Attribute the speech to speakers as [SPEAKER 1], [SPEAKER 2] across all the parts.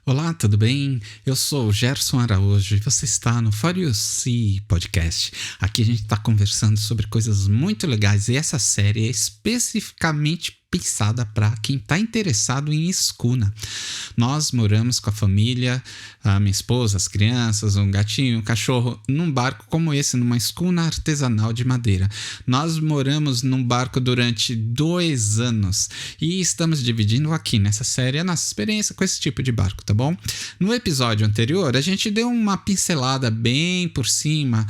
[SPEAKER 1] Olá, tudo bem? Eu sou o Gerson Araújo e você está no For You See Podcast. Aqui a gente está conversando sobre coisas muito legais e essa série é especificamente pensada para quem está interessado em escuna. Nós moramos com a família, a minha esposa, as crianças, um gatinho, um cachorro, num barco como esse, numa escuna artesanal de madeira. Nós moramos num barco durante 2 anos e estamos dividindo aqui nessa série a nossa experiência com esse tipo de barco, tá bom? No episódio anterior, a gente deu uma pincelada bem por cima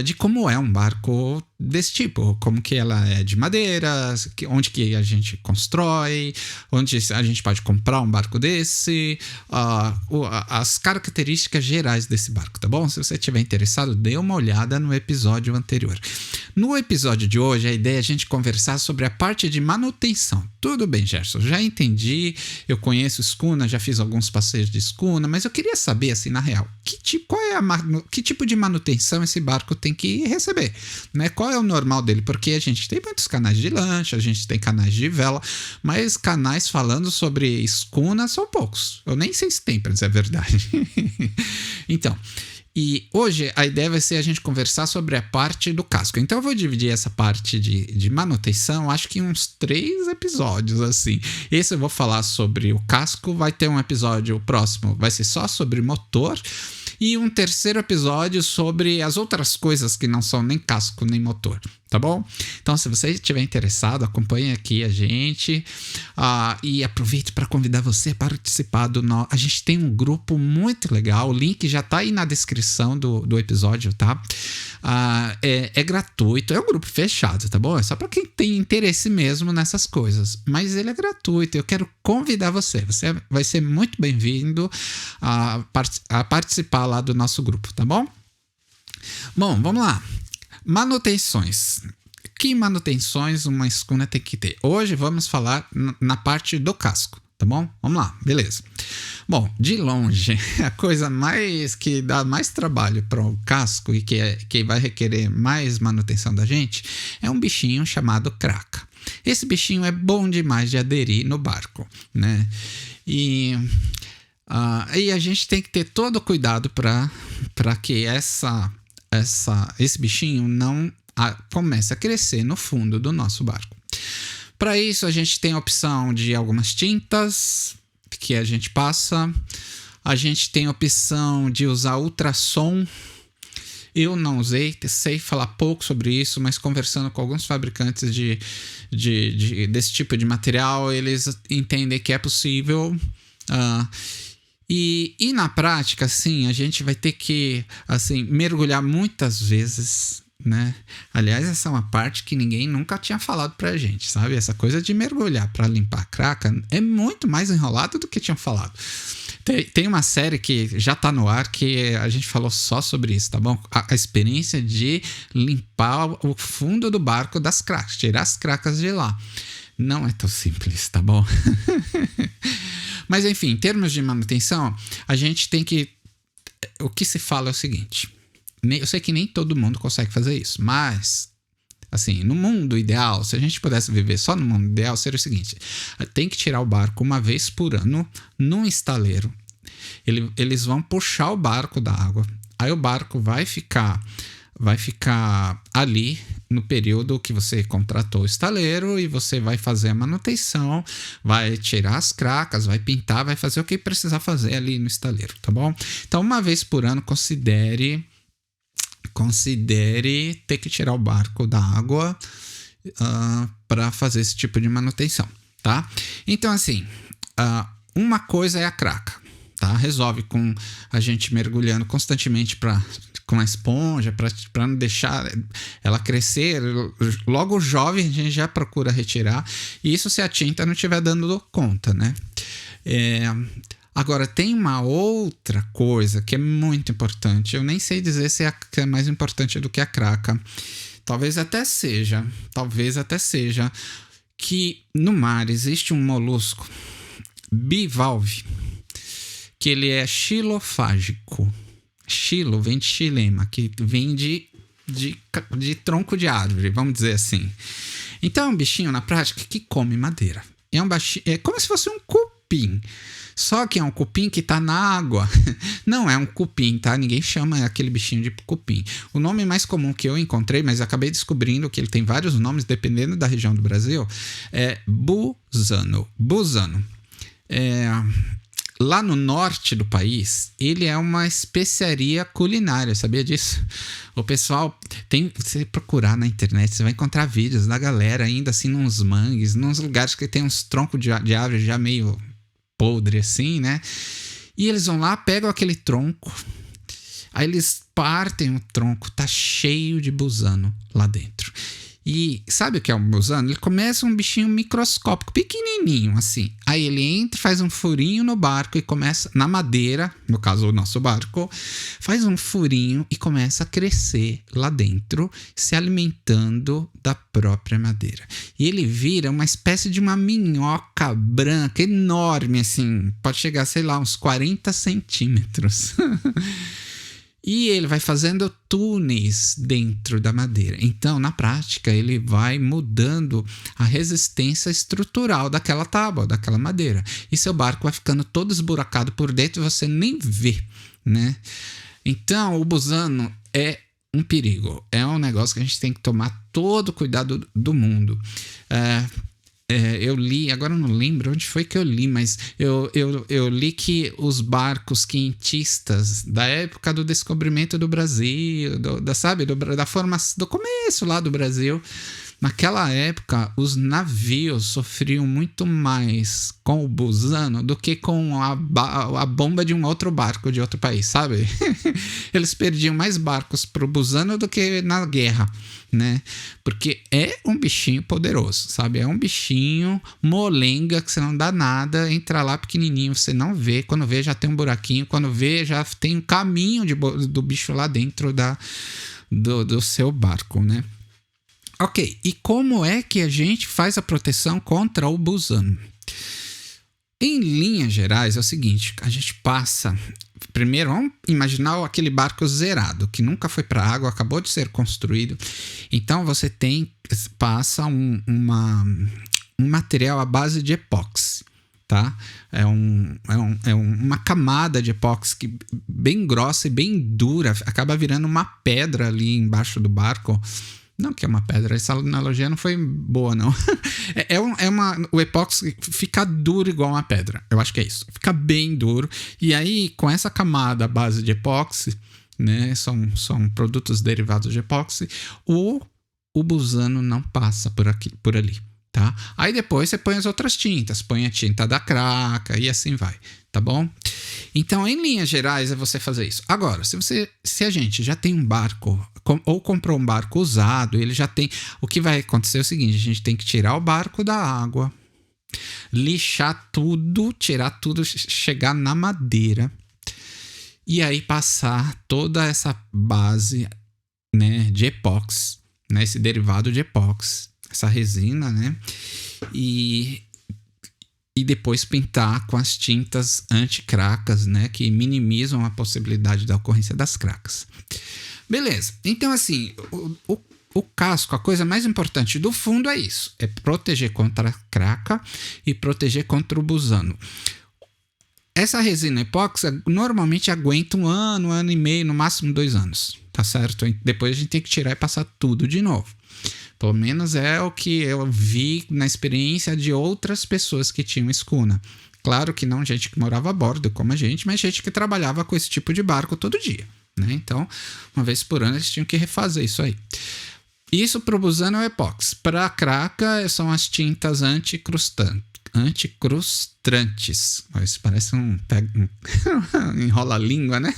[SPEAKER 1] de como é um barco desse tipo, como que ela é de madeira, onde que a gente constrói, onde a gente pode comprar um barco desse, as características gerais desse barco, tá bom? Se você estiver interessado, dê uma olhada no episódio anterior. No episódio de hoje, a ideia é a gente conversar sobre a parte de manutenção. Tudo bem, Gerson, já entendi, eu conheço escuna, já fiz alguns passeios de escuna, mas eu queria saber, assim, na real, que tipo de manutenção esse barco tem que receber, né? Qual é o normal dele? Porque a gente tem muitos canais de lancha, a gente tem canais de vela, mas canais falando sobre escuna são poucos. Eu nem sei se tem, para dizer a verdade. Então, e hoje a ideia vai ser a gente conversar sobre a parte do casco. Então eu vou dividir essa parte de manutenção, acho que em uns 3 episódios, assim. Esse eu vou falar sobre o casco, vai ter um episódio, o próximo vai ser só sobre motor, e um terceiro episódio sobre as outras coisas que não são nem casco nem motor, tá bom? Então, se você estiver interessado, acompanhe aqui a gente e aproveite para convidar você a participar A gente tem um grupo muito legal, o link já tá aí na descrição do episódio, tá? É gratuito, é um grupo fechado, tá bom? É só para quem tem interesse mesmo nessas coisas, mas ele é gratuito, eu quero convidar você vai ser muito bem-vindo a participar lá do nosso grupo, tá bom? Bom, vamos lá. Manutenções. Que manutenções uma escuna tem que ter? Hoje vamos falar na parte do casco, tá bom? Vamos lá, beleza. Bom, de longe, a coisa que dá mais trabalho para o casco e que vai requerer mais manutenção da gente é um bichinho chamado craca. Esse bichinho é bom demais de aderir no barco, né? E a gente tem que ter todo o cuidado para que esse bichinho não comece a crescer no fundo do nosso barco. Para isso, a gente tem a opção de algumas tintas que a gente passa. A gente tem a opção de usar ultrassom. Eu não usei, sei falar pouco sobre isso, mas conversando com alguns fabricantes desse tipo de material, eles entendem que é possível. E na prática, assim, a gente vai ter que, assim, mergulhar muitas vezes, né? Aliás, essa é uma parte que ninguém nunca tinha falado pra gente, sabe? Essa coisa de mergulhar para limpar a craca é muito mais enrolado do que tinham falado. Tem uma série que já tá no ar que a gente falou só sobre isso, tá bom? A experiência de limpar o fundo do barco das cracas, tirar as cracas de lá. Não é tão simples, tá bom? Mas enfim, em termos de manutenção, a gente tem que... O que se fala é o seguinte. Eu sei que nem todo mundo consegue fazer isso, mas... Assim, no mundo ideal, se a gente pudesse viver só no mundo ideal, seria o seguinte. Tem que tirar o barco uma vez por ano num estaleiro. Eles vão puxar o barco da água. Aí o barco vai ficar ali no período que você contratou o estaleiro e você vai fazer a manutenção, vai tirar as cracas, vai pintar, vai fazer o que precisar fazer ali no estaleiro, tá bom? Então, uma vez por ano, considere ter que tirar o barco da água para fazer esse tipo de manutenção, tá? Então, assim, uma coisa é a craca, tá? Resolve com a gente mergulhando constantemente com a esponja para não deixar ela crescer. Logo jovem a gente já procura retirar, e isso se a tinta não estiver dando conta, né? Agora, tem uma outra coisa que é muito importante. Eu nem sei dizer se é mais importante do que a craca. Talvez até seja. Que no mar existe um molusco bivalve, que ele é xilofágico. Xilo vem de xilema, que vem de tronco de árvore, vamos dizer assim. Então é um bichinho, na prática, que come madeira. É como se fosse um cupim cupim. Só que é um cupim que tá na água. Não é um cupim, tá? Ninguém chama aquele bichinho de cupim. O nome mais comum que eu encontrei, mas acabei descobrindo que ele tem vários nomes dependendo da região do Brasil, é busano. Busano. Lá no norte do país, ele é uma especiaria culinária, sabia disso? O pessoal se você procurar na internet, você vai encontrar vídeos da galera ainda assim nos mangues, nos lugares que tem uns troncos de árvore já meio podre assim, né? E eles vão lá, pegam aquele tronco, aí eles partem o tronco, tá cheio de busano lá dentro. E sabe o que é um busano? Ele começa um bichinho microscópico, pequenininho assim. Aí ele entra, faz um furinho no barco e começa, na madeira, no caso o nosso barco, faz um furinho e começa a crescer lá dentro, se alimentando da própria madeira. E ele vira uma espécie de uma minhoca branca enorme assim, pode chegar, sei lá, uns 40 centímetros. E ele vai fazendo túneis dentro da madeira. Então, na prática, ele vai mudando a resistência estrutural daquela tábua, daquela madeira. E seu barco vai ficando todo esburacado por dentro e você nem vê, né? Então, o busano é um perigo. É um negócio que a gente tem que tomar todo o cuidado do mundo. Eu li, agora eu não lembro onde foi que eu li, mas eu li que os barcos quentistas da época do descobrimento do Brasil, da formação, do começo lá do Brasil, naquela época os navios sofriam muito mais com o busano do que com a bomba de um outro barco de outro país, sabe? Eles perdiam mais barcos pro busano do que na guerra, né? Porque é um bichinho poderoso, sabe? É um bichinho molenga que você não dá nada, entra lá pequenininho, você não vê, quando vê já tem um buraquinho, quando vê já tem um caminho do bicho lá dentro do seu barco, né? Ok, e como é que a gente faz a proteção contra o busano? Em linhas gerais é o seguinte, a gente passa... Primeiro, vamos imaginar aquele barco zerado, que nunca foi para água, acabou de ser construído. Então você passa um material à base de epóxi, tá? É uma camada de epóxi bem grossa e bem dura, acaba virando uma pedra ali embaixo do barco. Não que é uma pedra, essa analogia não foi boa, não. O epóxi fica duro igual uma pedra. Eu acho que é isso. Fica bem duro. E aí, com essa camada à base de epóxi, né? São produtos derivados de epóxi, o busano não passa por ali, tá? Aí depois você põe as outras tintas. Põe a tinta da craca e assim vai, tá bom? Então, em linhas gerais, é você fazer isso. Agora, se a gente já tem um barco... ou comprou um barco usado, ele já tem... O que vai acontecer é o seguinte, a gente tem que tirar o barco da água, lixar tudo, tirar tudo, chegar na madeira e aí passar toda essa base, né, de epóxi, né, esse derivado de epóxi, essa resina, né, e depois pintar com as tintas anti-cracas, né, que minimizam a possibilidade da ocorrência das cracas. Beleza, então assim, o casco, a coisa mais importante do fundo é isso, é proteger contra a craca e proteger contra o busano. Essa resina epóxi normalmente aguenta 1 ano, 1 ano e meio, no máximo 2 anos, tá certo? Depois a gente tem que tirar e passar tudo de novo. Pelo menos é o que eu vi na experiência de outras pessoas que tinham escuna. Claro que não gente que morava a bordo como a gente, mas gente que trabalhava com esse tipo de barco todo dia, né? Então, uma vez por ano eles tinham que refazer isso aí. Isso para o busano é o epóxi. Para a craca são as tintas anticrustrantes. Isso parece enrola a língua, né?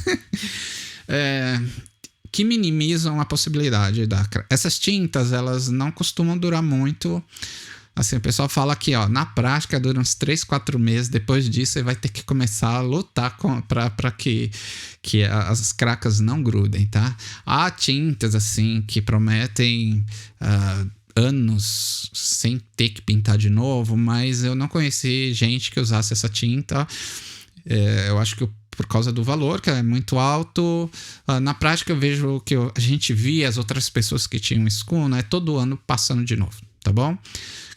[SPEAKER 1] Que minimizam a possibilidade da craca. Essas tintas, elas não costumam durar muito. Assim, o pessoal fala que, ó, na prática dura uns 3, 4 meses. Depois disso, você vai ter que começar a lutar para que as cracas não grudem, tá? Há tintas, assim, que prometem anos sem ter que pintar de novo, mas eu não conheci gente que usasse essa tinta. Eu acho que por causa do valor, que é muito alto. Na prática, eu vejo que a gente via as outras pessoas que tinham escuna, todo ano passando de novo. tá bom?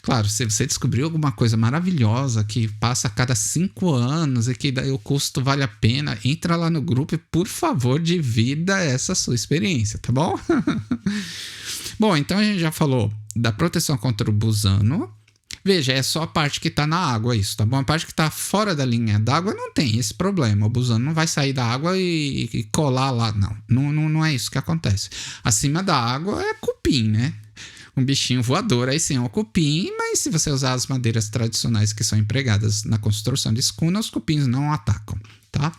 [SPEAKER 1] Claro, se você descobriu alguma coisa maravilhosa que passa a cada 5 anos e que daí o custo vale a pena, entra lá no grupo e, por favor, divida essa sua experiência, tá bom? Bom, então a gente já falou da proteção contra o busano. Veja, é só a parte que tá na água isso, tá bom? A parte que tá fora da linha d'água não tem esse problema. O busano não vai sair da água e colar lá, não. Não é isso que acontece. Acima da água é cupim, né? Um bichinho voador, aí sim é um cupim, mas se você usar as madeiras tradicionais que são empregadas na construção de escuna, os cupins não atacam, tá?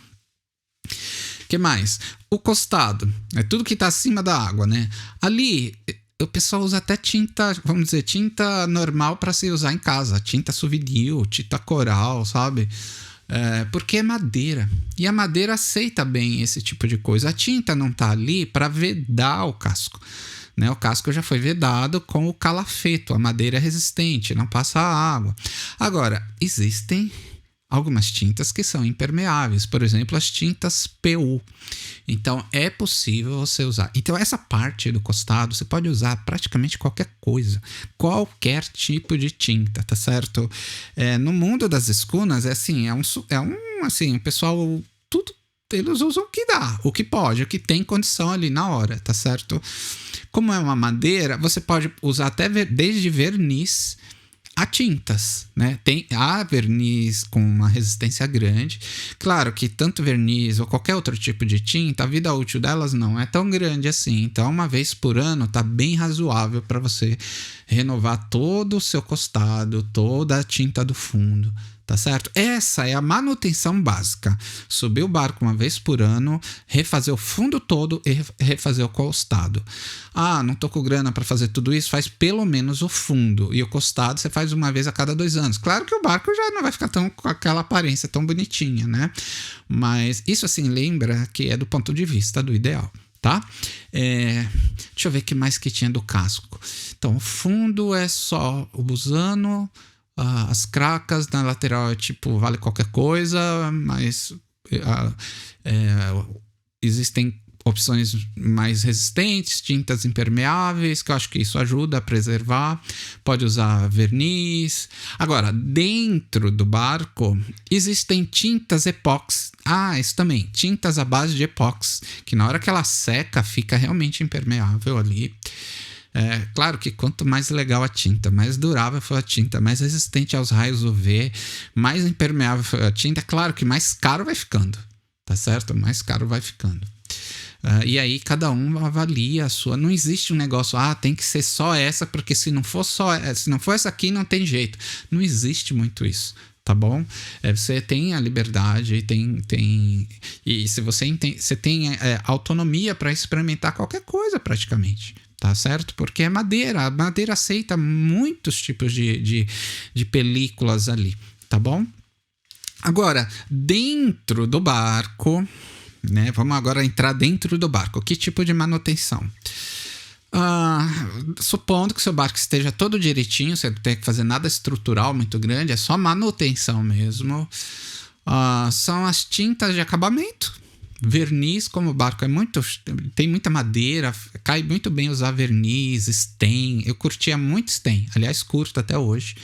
[SPEAKER 1] O que mais? O costado, é tudo que tá acima da água, né? Ali, o pessoal usa até tinta, vamos dizer, tinta normal para se usar em casa, tinta souvenir, tinta coral, sabe? Porque é madeira, e a madeira aceita bem esse tipo de coisa. A tinta não tá ali para vedar o casco, né? O casco já foi vedado com o calafeto, a madeira é resistente, não passa água. Agora, existem algumas tintas que são impermeáveis, por exemplo, as tintas PU. Então, é possível você usar. Então, essa parte do costado, você pode usar praticamente qualquer coisa, qualquer tipo de tinta, tá certo? No mundo das escunas, assim, o pessoal, tudo, eles usam o que dá, o que pode, o que tem condição ali na hora, tá certo? Como é uma madeira, você pode usar até desde verniz a tintas, né? Há verniz com uma resistência grande. Claro que tanto verniz ou qualquer outro tipo de tinta, a vida útil delas não é tão grande assim. Então, uma vez por ano tá bem razoável para você renovar todo o seu costado, toda a tinta do fundo. Tá certo? Essa é a manutenção básica. Subir o barco uma vez por ano, refazer o fundo todo e refazer o costado. Ah, não tô com grana para fazer tudo isso, faz pelo menos o fundo. E o costado você faz uma vez a cada 2 anos. Claro que o barco já não vai ficar com aquela aparência tão bonitinha, né? Mas isso assim lembra que é do ponto de vista do ideal. Tá? Deixa eu ver o que mais que tinha do casco. Então, o fundo é só o busano. As cracas na lateral vale qualquer coisa, mas existem opções mais resistentes, tintas impermeáveis, que eu acho que isso ajuda a preservar. Pode usar verniz. Agora, dentro do barco existem tintas epóxi. Isso também, tintas à base de epóxi, que na hora que ela seca fica realmente impermeável ali. Claro que quanto mais legal a tinta, mais durável for a tinta, mais resistente aos raios UV, mais impermeável for a tinta, claro que mais caro vai ficando, tá certo? Mais caro vai ficando. E aí cada um avalia a sua. Não existe um negócio, tem que ser só essa, porque se não for essa aqui, não tem jeito. Não existe muito isso. Tá bom? Você tem a liberdade e se você tem autonomia para experimentar qualquer coisa praticamente. Tá certo? Porque é madeira. A madeira aceita muitos tipos de películas ali, tá bom? Agora, dentro do barco, né? Vamos agora entrar dentro do barco. Que tipo de manutenção? Supondo que seu barco esteja todo direitinho, você não tem que fazer nada estrutural muito grande, é só manutenção mesmo. São as tintas de acabamento. Verniz, como o barco tem muita madeira, cai muito bem usar verniz, stain. Eu curtia muito stain, aliás, curto até hoje,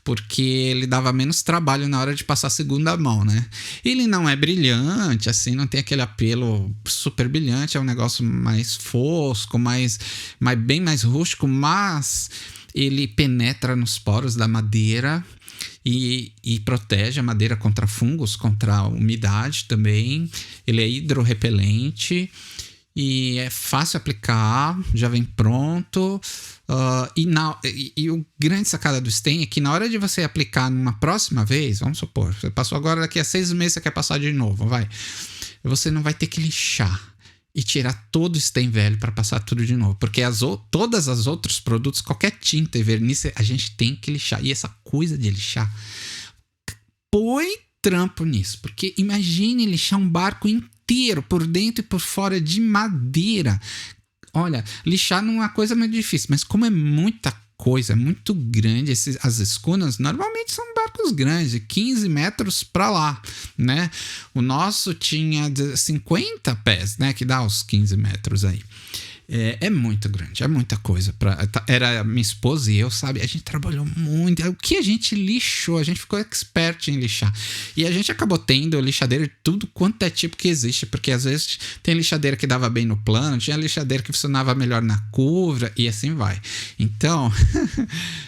[SPEAKER 1] porque ele dava menos trabalho na hora de passar a segunda mão, né? Ele não é brilhante, assim, não tem aquele apelo super brilhante, é um negócio mais fosco, bem mais rústico, mas ele penetra nos poros da madeira e protege a madeira contra fungos, contra a umidade também. Ele é hidrorrepelente e é fácil aplicar, já vem pronto. E o grande sacada do stain é que na hora de você aplicar numa próxima vez, vamos supor, você passou agora, daqui a 6 meses você quer passar de novo, você não vai ter que lixar e tirar todo o stain velho para passar tudo de novo, porque todas as outros produtos, qualquer tinta e verniz, a gente tem que lixar. E essa coisa de lixar, põe trampo nisso, porque imagine lixar um barco inteiro por dentro e por fora de madeira. Olha, lixar não é uma coisa muito difícil, mas como é muita coisa, é muito grande, as escunas normalmente são barcos grandes, de 15 metros para lá, né? O nosso tinha 50 pés, né? Que dá os 15 metros aí. É muito grande, é muita coisa. Era minha esposa e eu, sabe? A gente trabalhou muito. O que a gente lixou? A gente ficou expert em lixar. E a gente acabou tendo lixadeira de tudo quanto é tipo que existe. Porque às vezes tem lixadeira que dava bem no plano, tinha lixadeira que funcionava melhor na curva e assim vai. Então,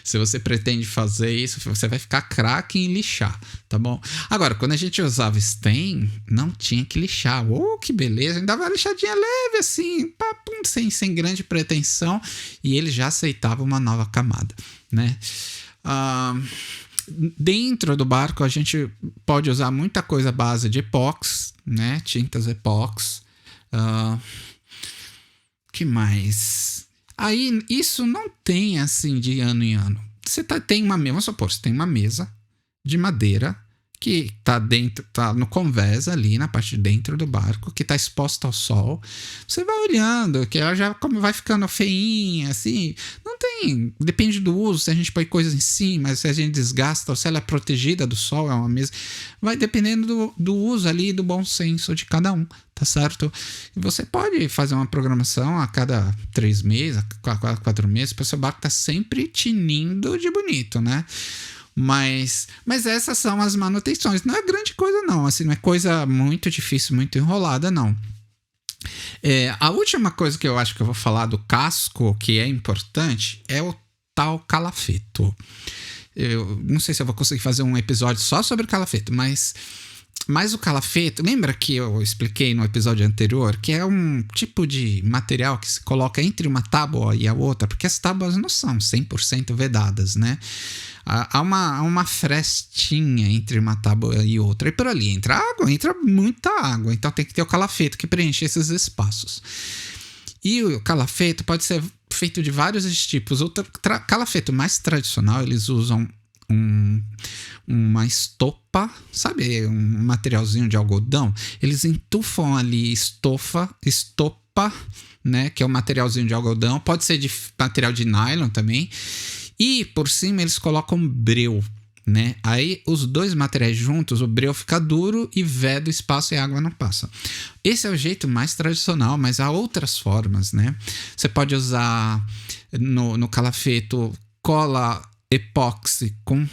[SPEAKER 1] se você pretende fazer isso, você vai ficar craque em lixar, tá bom? Agora, quando a gente usava stain, não tinha que lixar. Oh, que beleza! A gente dava uma lixadinha leve assim, papum, sem grande pretensão, e ele já aceitava uma nova camada, né? Dentro do barco a gente pode usar muita coisa à base de epóxi, né? Tintas epóxi. Que mais? Aí isso não tem assim de ano em ano. Tem uma mesa, vamos supor, você tem uma mesa de madeira que tá no convés ali, na parte de dentro do barco, que tá exposta ao sol. Você vai olhando, que ela já vai ficando feinha, assim. Não tem... Depende do uso, se a gente põe coisas em cima, se a gente desgasta, ou se ela é protegida do sol, é uma mesa. Vai dependendo do uso ali, do bom senso de cada um, tá certo? E você pode fazer uma programação a cada 3 meses, a cada 4 meses, para o seu barco tá sempre tinindo de bonito, né? Mas essas são as manutenções. Não é grande coisa, não. Assim, não é coisa muito difícil, muito enrolada, não. A última coisa que eu acho que eu vou falar do casco, que é importante, é o tal calafeto. Eu não sei se eu vou conseguir fazer um episódio só sobre calafeto, mas o calafeto, lembra que eu expliquei no episódio anterior que é um tipo de material que se coloca entre uma tábua e a outra, porque as tábuas não são 100% vedadas, né? Há uma frestinha entre uma tábua e outra, e por ali entra muita água, então tem que ter o calafeto que preenche esses espaços. E o calafeto pode ser feito de vários tipos. O calafeto mais tradicional, eles usam uma estopa, sabe? Um materialzinho de algodão. Eles entufam ali estopa, né? Que é um materialzinho de algodão. Pode ser de material de nylon também. E por cima eles colocam breu, né? Aí os dois materiais juntos, o breu fica duro e veda o espaço e a água não passa. Esse é o jeito mais tradicional, mas há outras formas, né? Você pode usar no calafeto cola epóxi com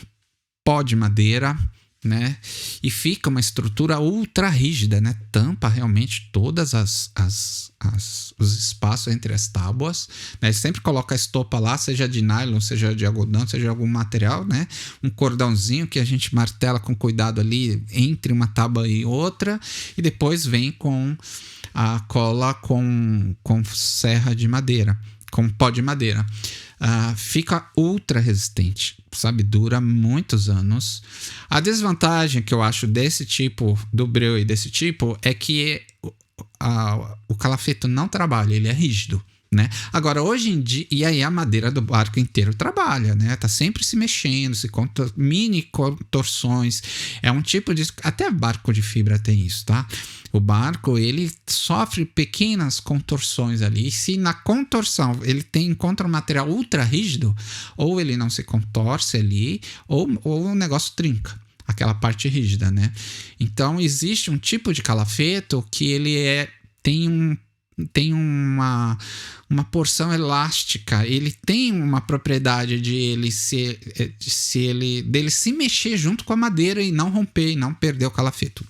[SPEAKER 1] pó de madeira, né? E fica uma estrutura ultra rígida, né? Tampa realmente todas os espaços entre as tábuas, né? Sempre coloca a estopa lá, seja de nylon, seja de algodão, seja de algum material, né? Um cordãozinho que a gente martela com cuidado ali entre uma tábua e outra, e depois vem com a cola com serra de madeira, com pó de madeira. Fica ultra resistente, sabe? Dura muitos anos. A desvantagem que eu acho desse tipo, do breu e desse tipo, é que o calafeto não trabalha, ele é rígido, né? Agora, hoje em dia, e aí a madeira do barco inteiro trabalha, né? Tá sempre se mexendo, mini contorções. É um tipo de... Até barco de fibra tem isso, tá? O barco, ele sofre pequenas contorções ali. E se na contorção ele encontra um material ultra rígido, ou ele não se contorce ali, ou o negócio trinca. Aquela parte rígida, né? Então, existe um tipo de calafeto que ele tem uma porção elástica, ele tem uma propriedade dele se mexer junto com a madeira e não romper, e não perder o calafeto.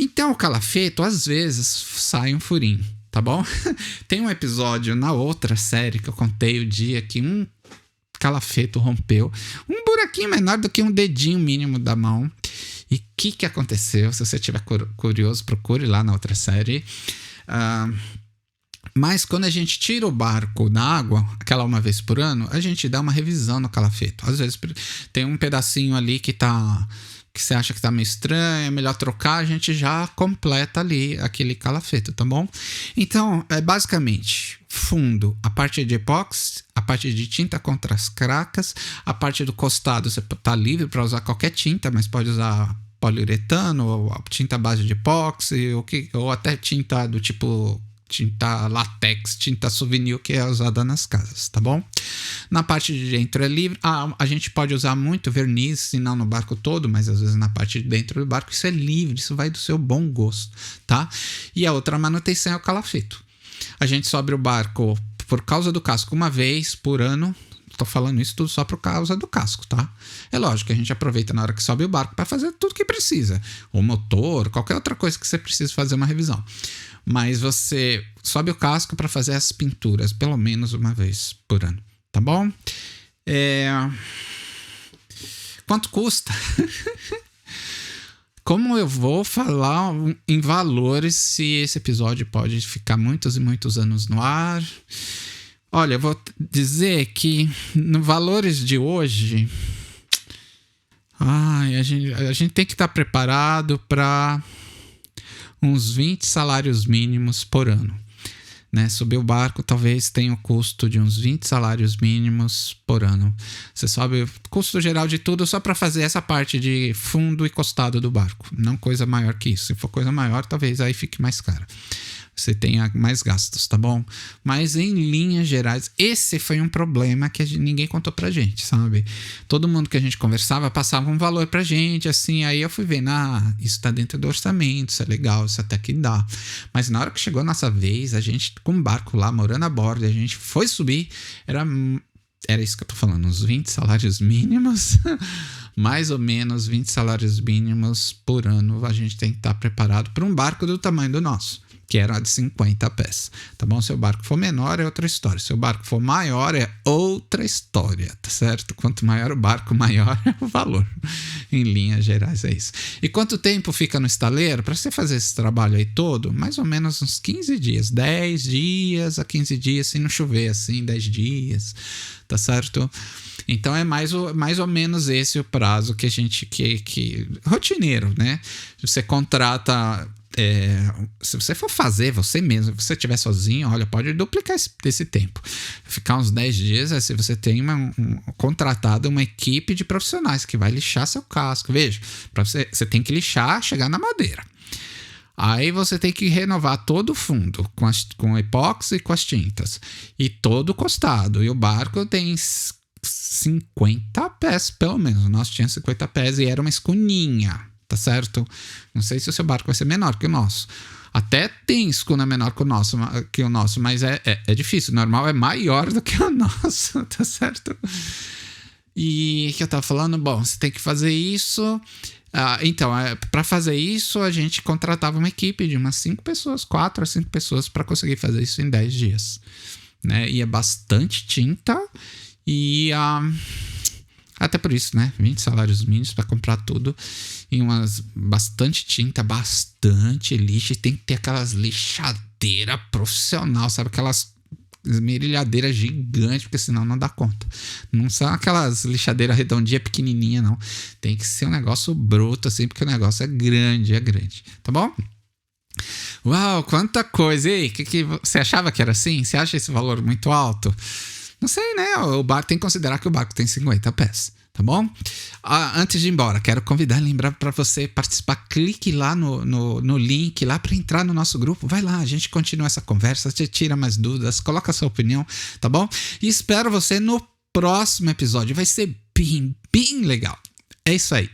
[SPEAKER 1] Então o calafeto às vezes sai um furinho, tá bom? Tem um episódio na outra série que eu contei o dia que um calafeto rompeu, um buraquinho menor do que um dedinho mínimo da mão. E o que aconteceu? Se você estiver curioso, procure lá na outra série. Mas quando a gente tira o barco da água, aquela uma vez por ano, a gente dá uma revisão no calafeto. Às vezes tem um pedacinho ali que você acha que tá meio estranho, é melhor trocar, a gente já completa ali aquele calafeto, tá bom? Então, é basicamente fundo, a parte de epóxi, a parte de tinta contra as cracas, a parte do costado você tá livre para usar qualquer tinta, mas pode usar poliuretano, ou tinta à base de epóxi, ou até tinta do tipo tinta latex, tinta souvenir que é usada nas casas, tá bom? Na parte de dentro é livre. A gente pode usar muito verniz, se não no barco todo, mas às vezes na parte de dentro do barco isso é livre, isso vai do seu bom gosto, tá? E a outra manutenção é o calafeto. A gente sobe o barco por causa do casco uma vez por ano. Tô falando isso tudo só por causa do casco, tá? É lógico que a gente aproveita na hora que sobe o barco para fazer tudo que precisa. O motor, qualquer outra coisa que você precisa fazer uma revisão. Mas você sobe o casco para fazer as pinturas pelo menos uma vez por ano, tá bom? Quanto custa? Como eu vou falar em valores se esse episódio pode ficar muitos e muitos anos no ar? Olha, eu vou dizer que nos valores de hoje, a gente tem que estar preparado para uns 20 salários mínimos por ano. Né? Subir o barco talvez tenha o custo de uns 20 salários mínimos por ano. Você sobe o custo geral de tudo só para fazer essa parte de fundo e costado do barco. Não coisa maior que isso. Se for coisa maior, talvez aí fique mais caro. Você tenha mais gastos, tá bom? Mas em linhas gerais, esse foi um problema que ninguém contou pra gente, sabe? Todo mundo que a gente conversava passava um valor pra gente, assim, aí eu fui vendo, isso tá dentro do orçamento, isso é legal, isso até que dá. Mas na hora que chegou a nossa vez, a gente com um barco lá, morando a bordo, a gente foi subir, era isso que eu tô falando, uns 20 salários mínimos, mais ou menos 20 salários mínimos por ano, a gente tem que estar preparado para um barco do tamanho do nosso, que era de 50 pés, tá bom? Se o barco for menor é outra história, se o barco for maior é outra história, tá certo? Quanto maior o barco, maior é o valor. Em linhas gerais é isso. E quanto tempo fica no estaleiro? Para você fazer esse trabalho aí todo, mais ou menos uns 15 dias, 10 dias a 15 dias, se não chover assim, 10 dias, tá certo? Então é mais ou menos esse o prazo que a gente, que rotineiro, né? Você contrata... se você for fazer você mesmo, se você estiver sozinho, olha, pode duplicar esse tempo. Ficar uns 10 dias, se você tem contratado uma equipe de profissionais que vai lixar seu casco. Veja, você tem que lixar, chegar na madeira. Aí você tem que renovar todo o fundo com epóxi e com as tintas. E todo o costado. E o barco tem 50 pés, pelo menos. O nosso tinha 50 pés e era uma escuninha. Tá certo? Não sei se o seu barco vai ser menor que o nosso. Até tem escuna menor que o nosso, mas é difícil. O normal é maior do que o nosso, tá certo? E o que eu tava falando? Bom, você tem que fazer isso. Então, para fazer isso, a gente contratava uma equipe de umas 5 pessoas, 4 a 5 pessoas, para conseguir fazer isso em 10 dias. Né? E é bastante tinta e... até por isso, né? 20 salários mínimos para comprar tudo. E bastante tinta, bastante lixo. E tem que ter aquelas lixadeiras profissional, sabe? Aquelas esmerilhadeiras gigantes, porque senão não dá conta. Não são aquelas lixadeiras redondinhas, pequenininha, não. Tem que ser um negócio bruto, assim, porque o negócio é grande, tá bom? Uau, quanta coisa! E aí, que você achava que era assim? Você acha esse valor muito alto? Não sei, né? O barco tem que considerar que o barco tem 50 pés, tá bom? Antes de ir embora, quero lembrar para você participar. Clique lá no link lá para entrar no nosso grupo. Vai lá, a gente continua essa conversa, te tira mais dúvidas, coloca a sua opinião, tá bom? E espero você no próximo episódio. Vai ser bem, bem legal. É isso aí.